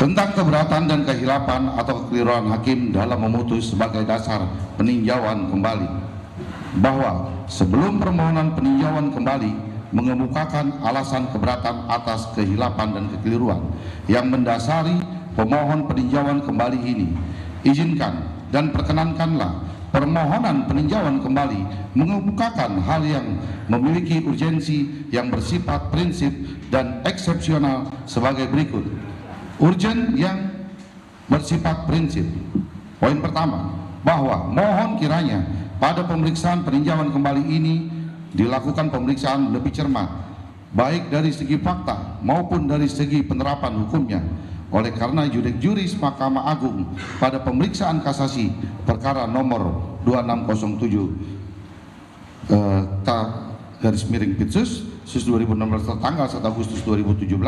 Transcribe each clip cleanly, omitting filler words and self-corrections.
tentang keberatan dan kehilapan atau kekeliruan hakim dalam memutus sebagai dasar peninjauan kembali, bahwa sebelum permohonan peninjauan kembali mengemukakan alasan keberatan atas kehilapan dan kekeliruan yang mendasari pemohon peninjauan kembali ini, izinkan dan perkenankanlah permohonan peninjauan kembali mengemukakan hal yang memiliki urgensi yang bersifat prinsip dan eksepsional sebagai berikut. Urgen yang bersifat prinsip. Poin pertama, bahwa mohon kiranya pada pemeriksaan peninjauan kembali ini dilakukan pemeriksaan lebih cermat, baik dari segi fakta maupun dari segi penerapan hukumnya. Oleh karena judek juris Mahkamah Agung pada pemeriksaan kasasi perkara nomor 2607 garis-Pitsus 2016 tertanggal 1 Agustus 2017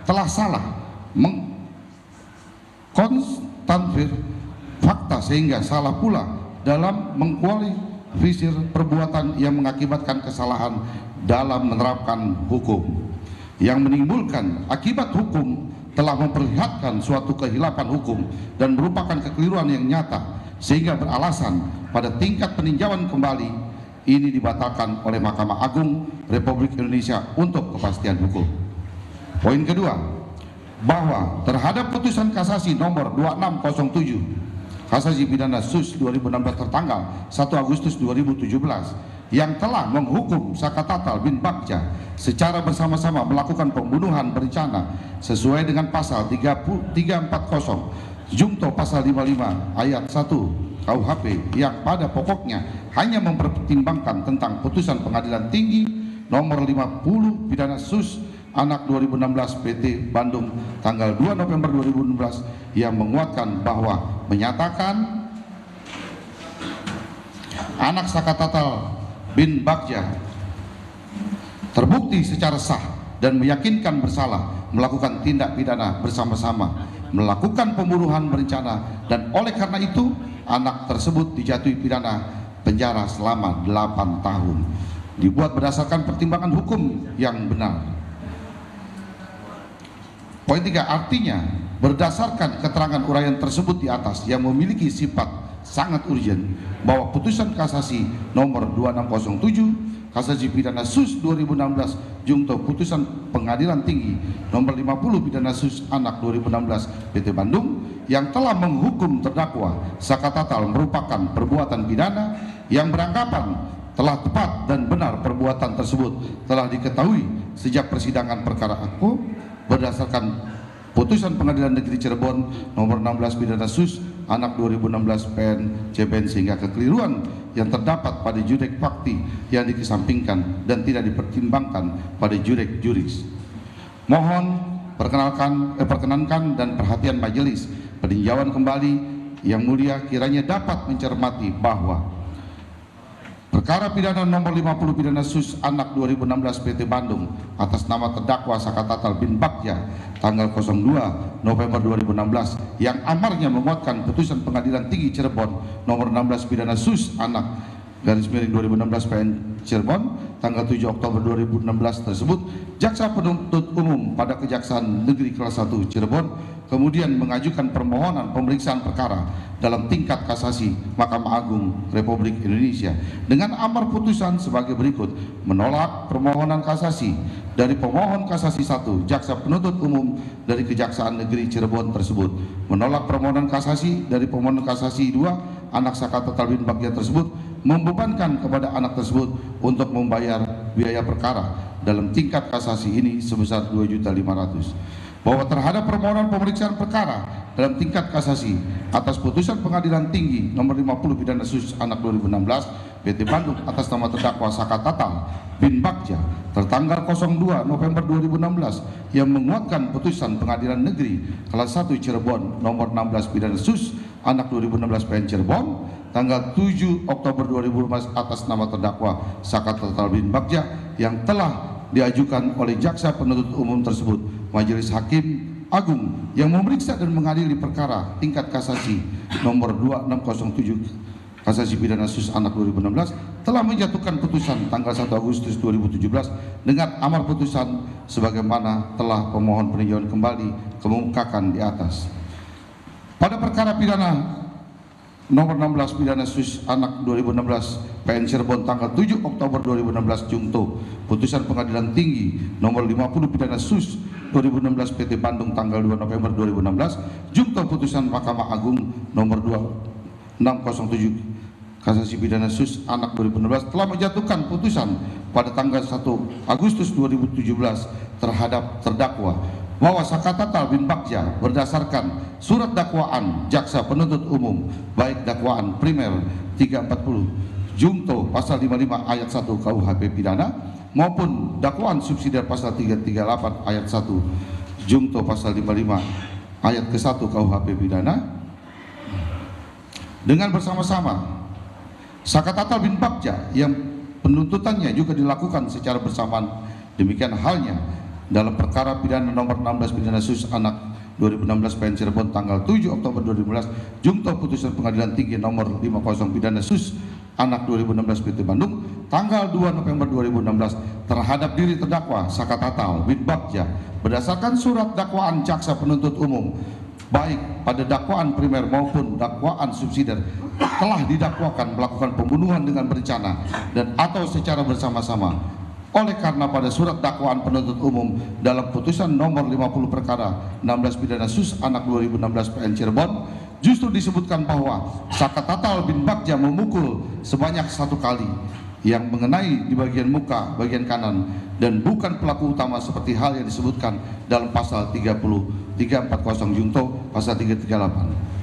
telah salah mengkonstanfir fakta sehingga salah pula dalam mengkualifisir perbuatan yang mengakibatkan kesalahan dalam menerapkan hukum, yang menimbulkan akibat hukum telah memperlihatkan suatu kehilapan hukum dan merupakan kekeliruan yang nyata sehingga beralasan pada tingkat peninjauan kembali ini dibatalkan oleh Mahkamah Agung Republik Indonesia untuk kepastian hukum. Poin kedua, bahwa terhadap putusan kasasi nomor 2607 kasasi pidana SUS 2016 tertanggal 1 Agustus 2017 yang telah menghukum Sakatatal bin Bagja secara bersama-sama melakukan pembunuhan berencana sesuai dengan pasal 340 Jungto pasal 55 ayat 1 KUHP yang pada pokoknya hanya mempertimbangkan tentang putusan Pengadilan Tinggi nomor 50 pidana SUS anak 2016 PT Bandung tanggal 2 November 2016 yang menguatkan bahwa menyatakan anak Sakatatal bin Bagja terbukti secara sah dan meyakinkan bersalah melakukan tindak pidana bersama-sama melakukan pembunuhan berencana, dan oleh karena itu anak tersebut dijatuhi pidana penjara selama 8 tahun dibuat berdasarkan pertimbangan hukum yang benar. Poin 3, artinya berdasarkan keterangan uraian tersebut di atas yang memiliki sifat sangat urgen bahwa putusan kasasi nomor 2607 kasasi pidana SUS 2016 Jungto putusan Pengadilan Tinggi nomor 50 pidana SUS anak 2016 PT Bandung yang telah menghukum terdakwa Sakatatal merupakan perbuatan pidana yang beranggapan telah tepat dan benar. Perbuatan tersebut telah diketahui sejak persidangan perkara aku berdasarkan putusan Pengadilan Negeri Cirebon nomor 16 pidana SUS anak 2016 PN CPN sehingga kekeliruan yang terdapat pada judek fakti yang dikesampingkan dan tidak dipertimbangkan pada judek juris. Mohon perkenankan dan perhatian majelis peninjauan kembali yang mulia kiranya dapat mencermati bahwa perkara pidana nomor 50 pidana SUS anak 2016 PT Bandung atas nama terdakwa Sakatatal bin Bagja tanggal 02 November 2016 yang amarnya menguatkan putusan Pengadilan Tinggi Cirebon nomor 16 pidana SUS anak _2016 PN Cirebon tanggal 7 Oktober 2016 tersebut, jaksa penuntut umum pada Kejaksaan Negeri Kelas 1 Cirebon kemudian mengajukan permohonan pemeriksaan perkara dalam tingkat kasasi Mahkamah Agung Republik Indonesia dengan amar putusan sebagai berikut: menolak permohonan kasasi dari pemohon kasasi 1 jaksa penuntut umum dari Kejaksaan Negeri Cirebon tersebut, menolak permohonan kasasi dari pemohon kasasi 2 anak Sakatatal bin Bagja tersebut, membebankan kepada anak tersebut untuk membayar biaya perkara dalam tingkat kasasi ini sebesar 2.500.000. Bahwa terhadap permohonan pemeriksaan perkara dalam tingkat kasasi atas putusan Pengadilan Tinggi nomor 50 pidana SUS anak 2016 PT Bandung atas nama terdakwa Sakatatal bin Bagja tertanggal 02 November 2016 yang menguatkan putusan Pengadilan Negeri Kelas 1 Cirebon nomor 16 pidana SUS anak 2016 PN Cirebon tanggal 7 Oktober 2015 atas nama terdakwa Sakatatal bin Bagja yang telah diajukan oleh jaksa penuntut umum tersebut. Majelis Hakim Agung yang memeriksa dan mengadili perkara tingkat kasasi nomor 2607 Kasasi Pidana Sus Anak 2016 telah menjatuhkan putusan tanggal 1 Agustus 2017 dengan amar putusan sebagaimana telah pemohon peninjauan kembali kemukakan di atas. Pada perkara pidana nomor 16 Pidana Sus Anak 2016 PN Cirebon tanggal 7 Oktober 2016 Jungto, putusan Pengadilan Tinggi nomor 50 Pidana Sus 2016 PT Bandung tanggal 2 November 2016 Jungto, putusan Mahkamah Agung nomor 2607 Kasasi Pidana Sus Anak 2016 telah menjatuhkan putusan pada tanggal 1 Agustus 2017 terhadap terdakwa bahwa Sakatatal bin Bagja berdasarkan surat dakwaan jaksa penuntut umum baik dakwaan primer 340 Jungto pasal 55 ayat 1 KUHP pidana maupun dakwaan subsidiar pasal 338 ayat 1 Jungto pasal 55 ayat ke-1 KUHP pidana dengan bersama-sama Sakatatal bin Bagja yang penuntutannya juga dilakukan secara bersamaan. Demikian halnya dalam perkara pidana nomor 16 Pidana Sus Anak 2016 PN Cirebon tanggal 7 Oktober 2015 Jungto, putusan Pengadilan Tinggi nomor 50 Pidana Sus Anak 2016 PT Bandung tanggal 2 November 2016 terhadap diri terdakwa Sakatatal bin Bagja berdasarkan surat dakwaan jaksa penuntut umum baik pada dakwaan primer maupun dakwaan subsidiar telah didakwakan melakukan pembunuhan dengan berencana dan atau secara bersama-sama. Oleh karena pada surat dakwaan penuntut umum dalam putusan nomor 50 perkara 16 Pidana Sus Anak 2016 PN Cirebon justru disebutkan bahwa Sakatatal bin Bagja memukul sebanyak 1 kali yang mengenai di bagian muka bagian kanan dan bukan pelaku utama seperti hal yang disebutkan dalam pasal 340 Jungto pasal 338.